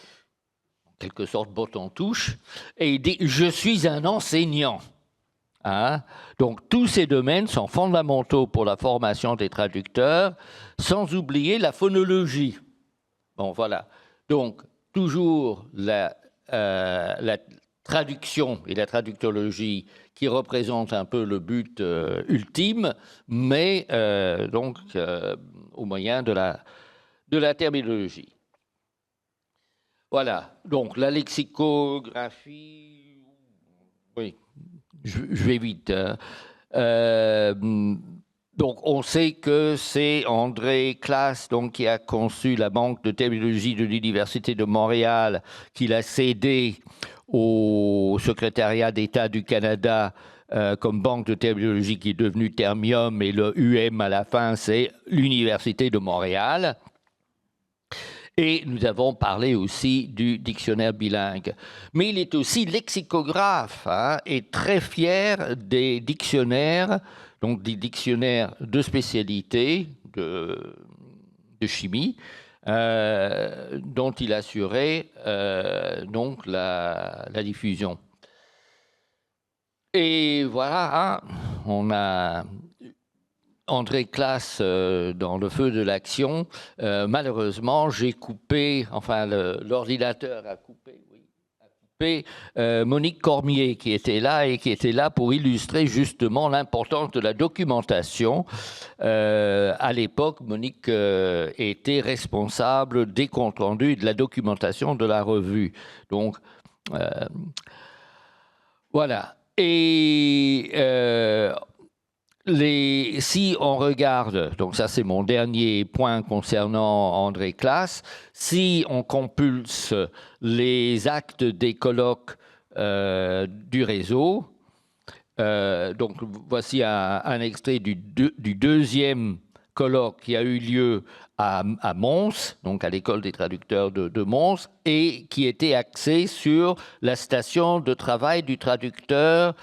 en quelque sorte, botte en touche, et il dit « Je suis un enseignant ». Donc, tous ces domaines sont fondamentaux pour la formation des traducteurs, sans oublier la phonologie. Bon, voilà. Donc, toujours la traduction et la traductologie qui représentent un peu le but ultime, mais donc au moyen de la terminologie. Voilà. Donc, la lexicographie, oui. Je vais vite. Donc, on sait que c'est André Classe donc, qui a conçu la banque de terminologie de l'Université de Montréal, qu'il a cédé au secrétariat d'État du Canada comme banque de terminologie qui est devenue Termium, et le UM à la fin, c'est l'Université de Montréal. Et nous avons parlé aussi du dictionnaire bilingue. Mais il est aussi lexicographe et très fier des dictionnaires, donc des dictionnaires de spécialité, de chimie, dont il assurait donc la diffusion. Et voilà, on a André Classe dans le feu de l'action. Malheureusement, j'ai coupé, enfin l'ordinateur a coupé, Monique Cormier qui était là et qui était là pour illustrer justement l'importance de la documentation. À l'époque, Monique était responsable des comptes rendus et de la documentation de la revue. Donc, voilà. Et si on regarde, donc ça c'est mon dernier point concernant André Classe, si on compulse les actes des colloques du réseau. Donc voici un extrait du deuxième colloque qui a eu lieu à Mons, donc à l'école des traducteurs de Mons, et qui était axé sur la station de travail du traducteur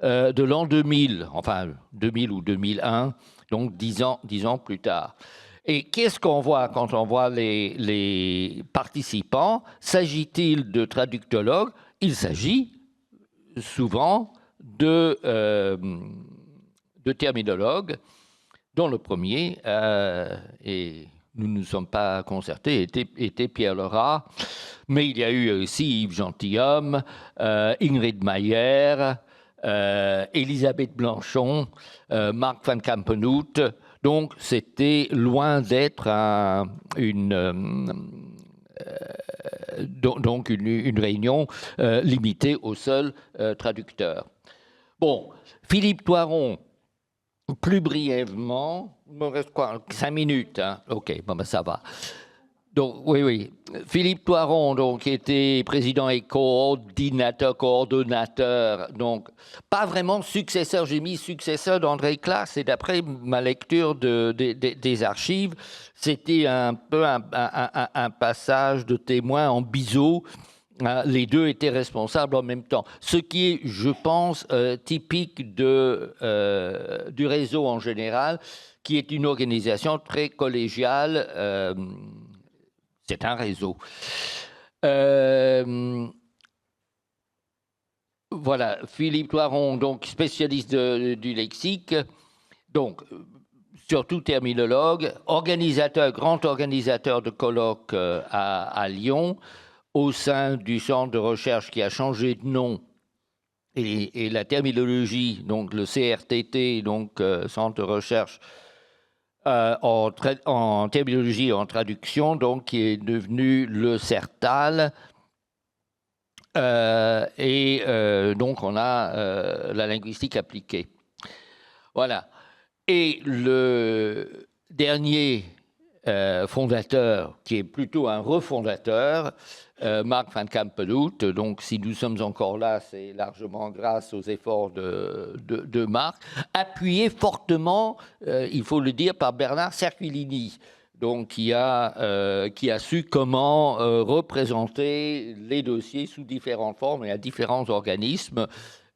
de l'an 2000, enfin 2000 ou 2001, donc 10 ans plus tard. Et qu'est-ce qu'on voit quand on voit les participants? S'agit-il de traductologues? Il s'agit souvent de terminologues, dont le premier, et nous ne nous sommes pas concertés, était Pierre Lerat, mais il y a eu aussi Yves Gentilhomme, Ingrid Mayer, Elisabeth Blanchon, Marc van Campenhout. Donc c'était loin d'être une réunion limitée au seul traducteur. Bon, Philippe Thoiron, plus brièvement, il me reste quoi, 5 minutes, hein? Ok, bon ben ça va. Donc, oui. Philippe Thoiron, donc, qui était président et coordonnateur, donc, pas vraiment successeur, j'ai mis successeur d'André Classe, et d'après ma lecture des archives, c'était un peu un passage de témoin en biseau. Les deux étaient responsables en même temps. Ce qui est, je pense, typique du réseau en général, qui est une organisation très collégiale. C'est un réseau. Voilà, Philippe Thoiron, donc spécialiste du lexique, donc surtout terminologue, grand organisateur de colloques à Lyon, au sein du centre de recherche qui a changé de nom, et la terminologie, donc le CRTT, donc centre de recherche en terminologie et en traduction, donc qui est devenu le CERTAL. Donc on a la linguistique appliquée. Voilà. Et le dernier fondateur, qui est plutôt un refondateur, Marc van Campenhout. Donc, si nous sommes encore là, c'est largement grâce aux efforts de Marc, appuyé fortement, il faut le dire, par Bernard Cerquilini, donc qui a su comment représenter les dossiers sous différentes formes et à différents organismes.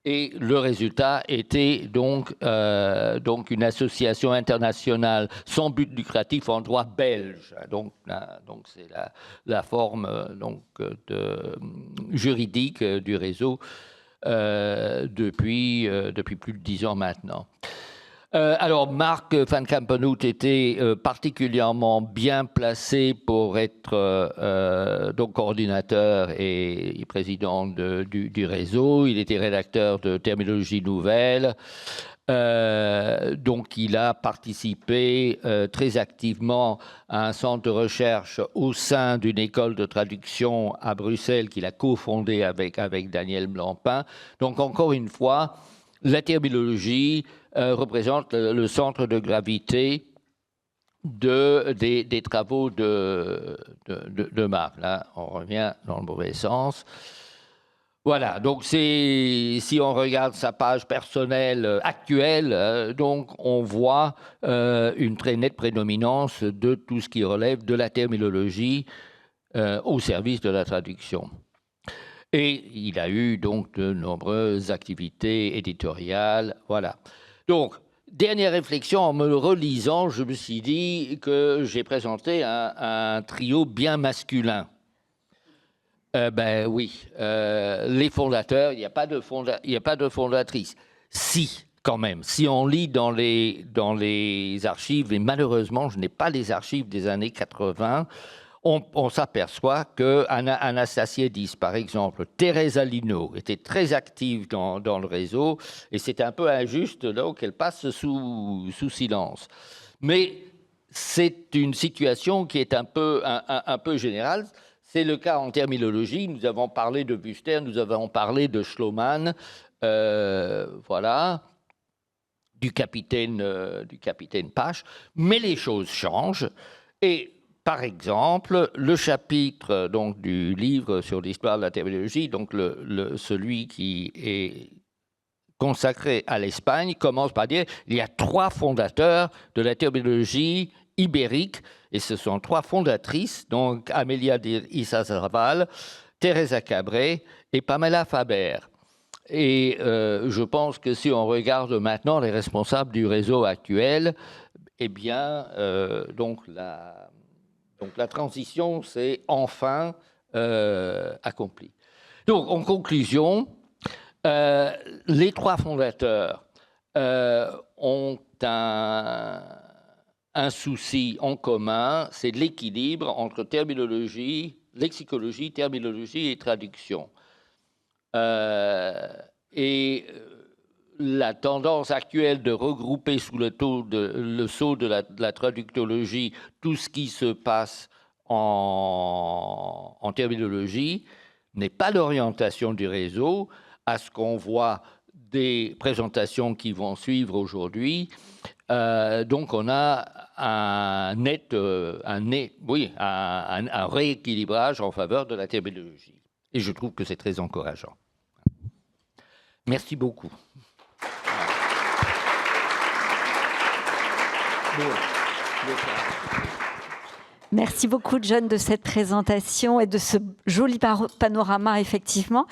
Et le résultat était donc une association internationale sans but lucratif en droit belge. Donc c'est la forme juridique du réseau depuis plus de 10 ans maintenant. Alors, Marc van Campenhout était particulièrement bien placé pour être donc coordinateur et président du réseau. Il était rédacteur de Terminologie Nouvelle. Donc, il a participé très activement à un centre de recherche au sein d'une école de traduction à Bruxelles qu'il a cofondé avec Daniel Blancpain. Donc, encore une fois, la terminologie représente le centre de gravité des travaux de Marc. Là, on revient dans le mauvais sens. Voilà, donc si on regarde sa page personnelle actuelle, donc on voit une très nette prédominance de tout ce qui relève de la terminologie au service de la traduction. Et il a eu donc de nombreuses activités éditoriales, voilà. Donc, dernière réflexion, en me le relisant, je me suis dit que j'ai présenté un trio bien masculin. Ben oui, les fondateurs, il n'y a pas de fondatrice. Si, quand même, si on lit dans les archives, et malheureusement, je n'ai pas les archives des années 80, on s'aperçoit que Anastasiadis, par exemple, Teresa Lino, était très active dans le réseau, et c'est un peu injuste donc qu'elle passe sous silence. Mais c'est une situation qui est un peu générale. C'est le cas en terminologie. Nous avons parlé de Buster, nous avons parlé de Schloman, voilà, du capitaine Pache. Mais les choses changent. Et par exemple, le chapitre donc, du livre sur l'histoire de la terminologie, donc celui qui est consacré à l'Espagne, commence par dire il y a 3 fondateurs de la terminologie ibérique, et ce sont 3 fondatrices, donc Amélia d'Izarzábal, Teresa Cabré et Pamela Faber. Et je pense que si on regarde maintenant les responsables du réseau actuel, eh bien, donc la transition s'est enfin accomplie. Donc, en conclusion, les 3 fondateurs ont un souci en commun, c'est l'équilibre entre terminologie, lexicologie, terminologie et traduction. La tendance actuelle de regrouper sous le sceau de la traductologie tout ce qui se passe en terminologie n'est pas l'orientation du réseau. À ce qu'on voit des présentations qui vont suivre aujourd'hui, donc on a un rééquilibrage en faveur de la terminologie. Et je trouve que c'est très encourageant. Merci beaucoup. Merci beaucoup, John, de cette présentation et de ce joli panorama, effectivement.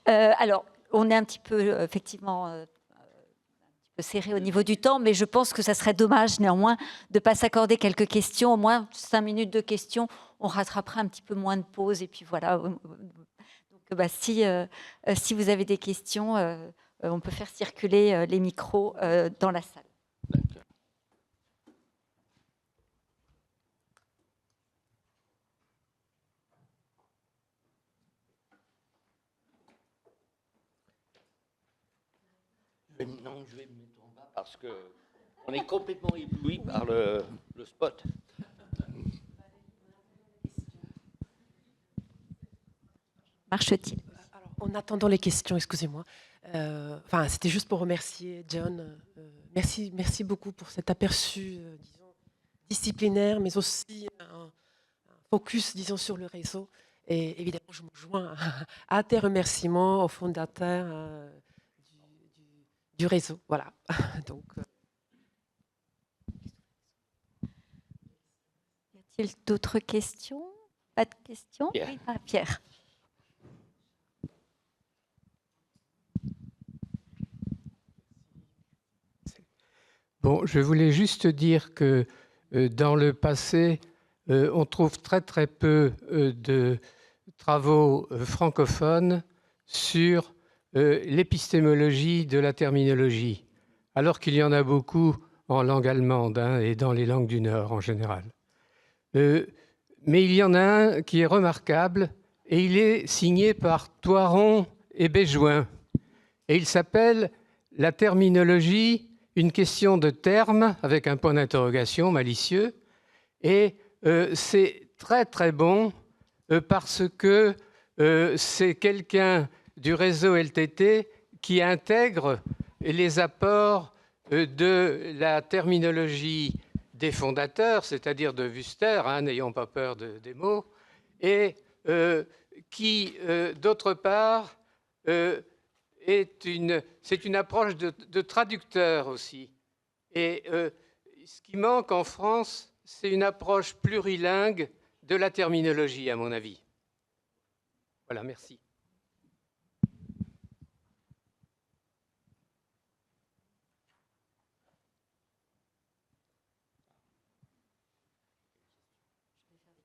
Alors, on est un petit peu, effectivement, un petit peu serré au niveau du temps, mais je pense que ça serait dommage, néanmoins, de ne pas s'accorder quelques questions, au moins 5 minutes de questions. On rattrapera un petit peu moins de pauses, et puis voilà. Donc, si vous avez des questions, on peut faire circuler les micros dans la salle. Non, je vais me mettre en bas parce qu'on est complètement ébloui par le spot. Marche-t-il? Alors, en attendant les questions, excusez-moi, c'était juste pour remercier John. Merci beaucoup pour cet aperçu, disons, disciplinaire, mais aussi un focus, disons, sur le réseau. Et évidemment, je me joins à tes remerciements aux fondateurs du réseau. Voilà. Donc, y a-t-il d'autres questions? Pas de questions? Pierre. Oui, Pierre. Bon, je voulais juste dire que dans le passé, on trouve très très peu de travaux francophones sur l'épistémologie de la terminologie, alors qu'il y en a beaucoup en langue allemande et dans les langues du Nord en général. Mais il y en a un qui est remarquable et il est signé par Thoiron et Béjoin. Et il s'appelle « La terminologie, une question de termes » avec un point d'interrogation malicieux. Et c'est très très bon parce que c'est quelqu'un du réseau LTT qui intègre les apports de la terminologie des fondateurs, c'est-à-dire de Wüster, n'ayons pas peur des mots, et qui, d'autre part, c'est une approche de traducteur aussi. Et ce qui manque en France, c'est une approche plurilingue de la terminologie, à mon avis. Voilà, merci.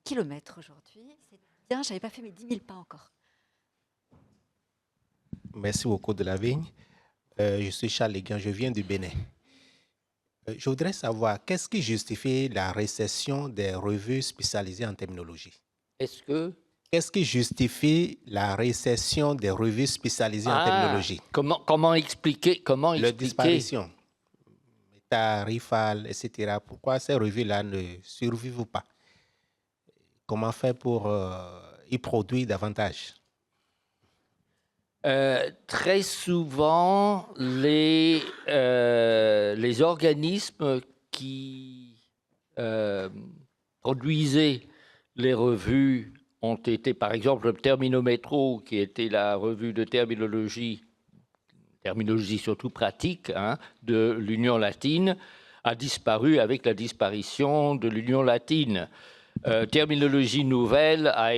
Kilomètres aujourd'hui. C'est bien, je n'avais pas fait mes 10 000 pas encore. Merci beaucoup de la vigne. Je suis Charles Léguin, je viens du Bénin. Je voudrais savoir, qu'est-ce qui justifie la récession des revues spécialisées en terminologie? Qu'est-ce qui justifie la récession des revues spécialisées en terminologie? Comment expliquer La disparition, Méta, etc. Pourquoi ces revues-là ne survivent pas? Comment faire pour y produire davantage? Très souvent, les organismes qui produisaient les revues ont été, par exemple, le Terminométro, qui était la revue de terminologie surtout pratique, hein, de l'Union latine, a disparu avec la disparition de l'Union latine. Terminologie nouvelle a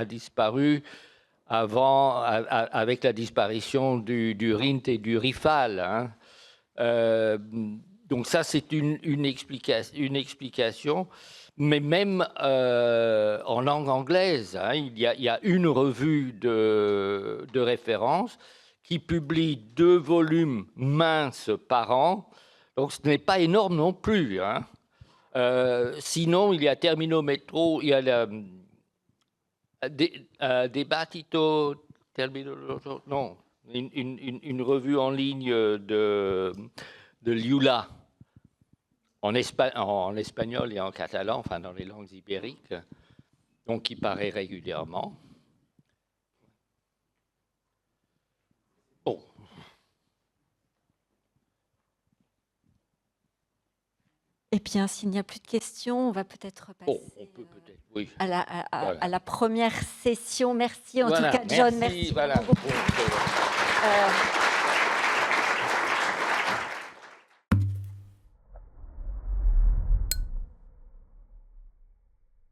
disparu avec la disparition du RINT et du RIFAL. Hein. Donc ça, c'est une explication. Mais même en langue anglaise, hein, il y a une revue de référence qui publie 2 volumes minces par an. Donc ce n'est pas énorme non plus. Hein. Sinon, il y a Terminométro, il y a Debatito, non, une revue en ligne de Liula, en espagnol et en catalan, enfin dans les langues ibériques, donc qui paraît régulièrement. Bon. Eh bien, s'il n'y a plus de questions, on va peut-être passer oui. à la première session. Merci en tout cas, John. Merci voilà. beaucoup.